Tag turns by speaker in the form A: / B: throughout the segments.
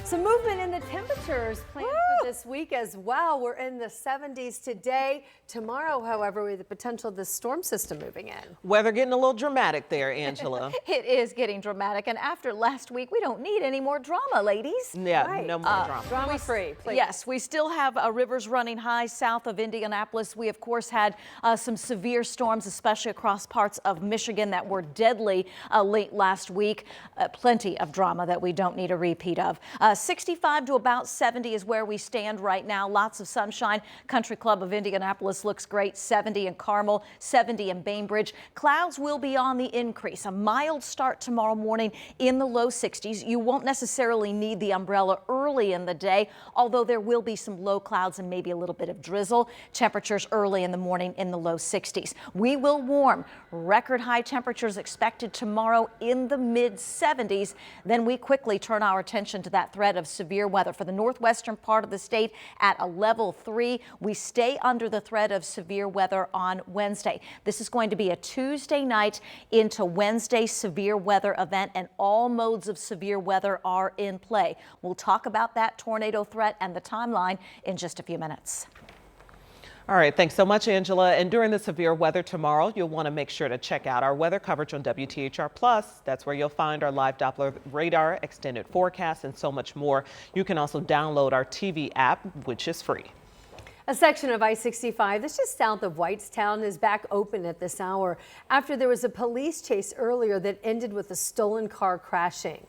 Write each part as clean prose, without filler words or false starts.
A: Some movement in the temperatures planned for this week as well. We're in the 70s today. Tomorrow, however, we have the potential of this storm system moving in.
B: Weather getting a little dramatic there, Angela.
C: It is getting dramatic, and after last week, we don't need any more drama, ladies.
B: Yeah,
A: Right.
B: no more drama.
A: Drama-free, please.
C: Yes, we still have rivers running high south of Indianapolis. We, of course, had some severe storms, especially across parts of Michigan that were deadly late last week. Plenty of drama that we don't need a repeat of. 65 to about 70 is where we stand right now. Lots of sunshine. Country Club of Indianapolis looks great. 70 in Carmel, 70 in Bainbridge. Clouds will be on the increase. A mild start tomorrow morning in the low 60s. You won't necessarily need the umbrella early in the day, although there will be some low clouds and maybe a little bit of drizzle. Temperatures early in the morning in the low 60s. We will warm. Record high temperatures expected tomorrow in the mid 70s. Then we quickly turn our attention to that threat of severe weather. For the northwestern part of the state at a level 3, we stay under the threat of severe weather on Wednesday. This is going to be a Tuesday night into Wednesday severe weather event, and all modes of severe weather are in play. We'll talk about that tornado threat and the timeline in just a few minutes.
B: All right, thanks so much, Angela. And during the severe weather tomorrow, you'll want to make sure to check out our weather coverage on WTHR Plus. That's where you'll find our live Doppler radar, extended forecast, and so much more. You can also download our TV app, which is free.
A: A section of I-65 that's just south of Whitestown is back open at this hour after there was a police chase earlier that ended with a stolen car crashing.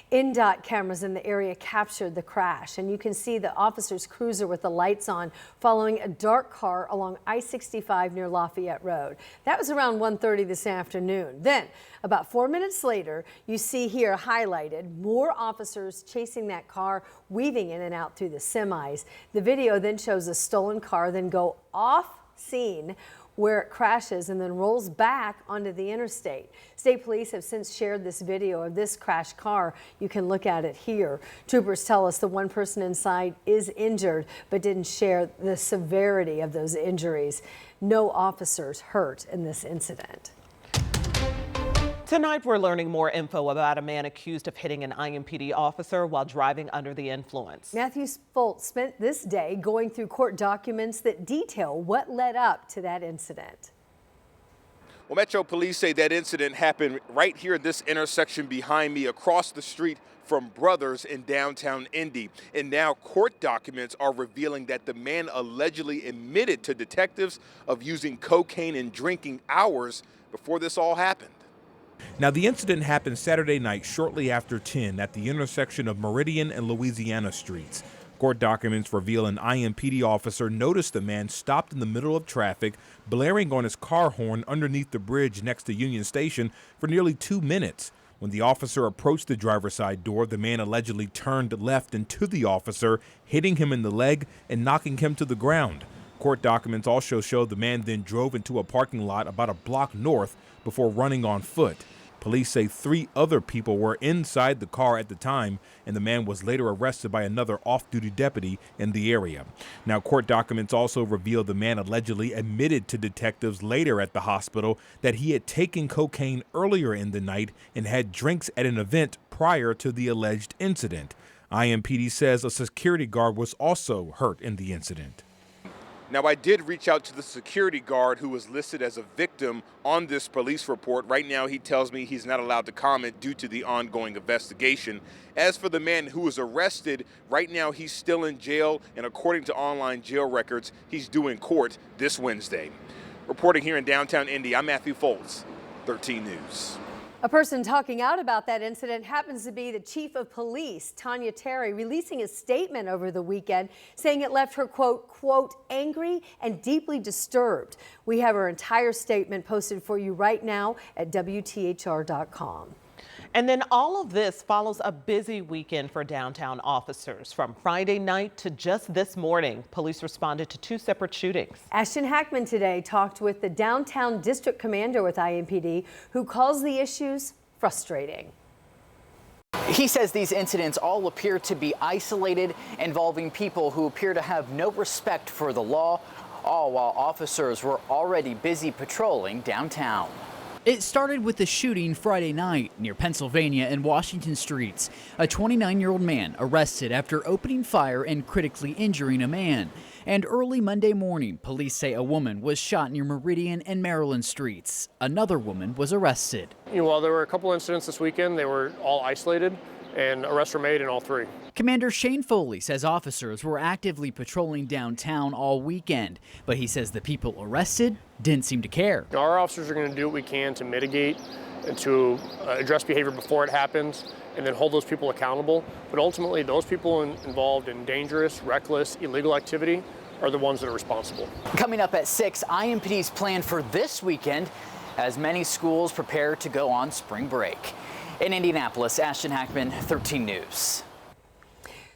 A: NDOT cameras in the area captured the crash, and you can see the officer's cruiser with the lights on following a dark car along I-65 near Lafayette Road. That was around 1:30 this afternoon. Then, about 4 minutes later, you see here highlighted more officers chasing that car, weaving in and out through the semis. The video then shows a stolen car then go off scene where it crashes and then rolls back onto the interstate. State police have since shared this video of this crashed car. You can look at it here. Troopers tell us the one person inside is injured, but didn't share the severity of those injuries. No officers hurt in this incident.
B: Tonight, we're learning more info about a man accused of hitting an IMPD officer while driving under the influence.
A: Matthew Foltz spent this day going through court documents that detail what led up to that incident.
D: Well, Metro Police say that incident happened right here at this intersection behind me across the street from Brothers in downtown Indy. And now court documents are revealing that the man allegedly admitted to detectives of using cocaine and drinking hours before this all happened.
E: Now, the incident happened Saturday night shortly after 10 at the intersection of Meridian and Louisiana Streets. Court documents reveal an IMPD officer noticed the man stopped in the middle of traffic, blaring on his car horn underneath the bridge next to Union Station for nearly 2 minutes. When the officer approached the driver's side door, the man allegedly turned left into the officer, hitting him in the leg and knocking him to the ground. Court documents also show the man then drove into a parking lot about a block north before running on foot. Police say 3 other people were inside the car at the time, and the man was later arrested by another off-duty deputy in the area. Now, court documents also reveal the man allegedly admitted to detectives later at the hospital that he had taken cocaine earlier in the night and had drinks at an event prior to the alleged incident. IMPD says a security guard was also hurt in the incident.
D: Now, I did reach out to the security guard who was listed as a victim on this police report. Right now, he tells me he's not allowed to comment due to the ongoing investigation. As for the man who was arrested, right now he's still in jail, and according to online jail records, he's due in court this Wednesday. Reporting here in downtown Indy, I'm Matthew Foltz, 13 News.
A: A person talking out about that incident happens to be the chief of police, Tanya Terry, releasing a statement over the weekend saying it left her, quote, angry and deeply disturbed. We have her entire statement posted for you right now at WTHR.com.
B: And then all of this follows a busy weekend for downtown officers. From Friday night to just this morning, police responded to 2 separate shootings.
A: Ashton Hackman today talked with the downtown district commander with IMPD, who calls the issues frustrating.
F: He says these incidents all appear to be isolated, involving people who appear to have no respect for the law, all while officers were already busy patrolling downtown. It started with the shooting Friday night near Pennsylvania and Washington streets. A 29-year-old man arrested after opening fire and critically injuring a man. And early Monday morning, police say a woman was shot near Meridian and Maryland streets. Another woman was arrested.
G: While there were a couple incidents this weekend, they were all isolated, and arrests were made in all three.
F: Commander Shane Foley says officers were actively patrolling downtown all weekend, but he says the people arrested didn't seem to care.
G: Our officers are going to do what we can to mitigate and to address behavior before it happens and then hold those people accountable. But ultimately, those people involved in dangerous, reckless, illegal activity are the ones that are responsible.
F: Coming up at 6, IMPD's plan for this weekend as many schools prepare to go on spring break. In Indianapolis, Ashton Hackman, 13 News.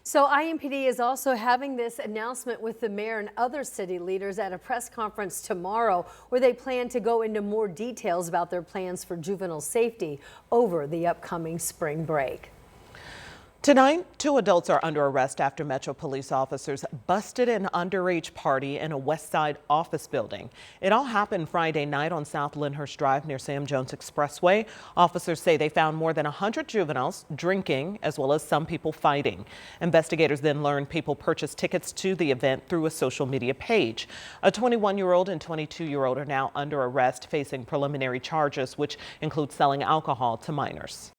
A: So IMPD is also having this announcement with the mayor and other city leaders at a press conference tomorrow where they plan to go into more details about their plans for juvenile safety over the upcoming spring break.
B: Tonight, 2 adults are under arrest after Metro police officers busted an underage party in a West Side office building. It all happened Friday night on South Lyndhurst Drive near Sam Jones Expressway. Officers say they found more than 100 juveniles drinking, as well as some people fighting. Investigators then learned people purchased tickets to the event through a social media page. A 21-year-old and 22-year-old are now under arrest, facing preliminary charges, which include selling alcohol to minors.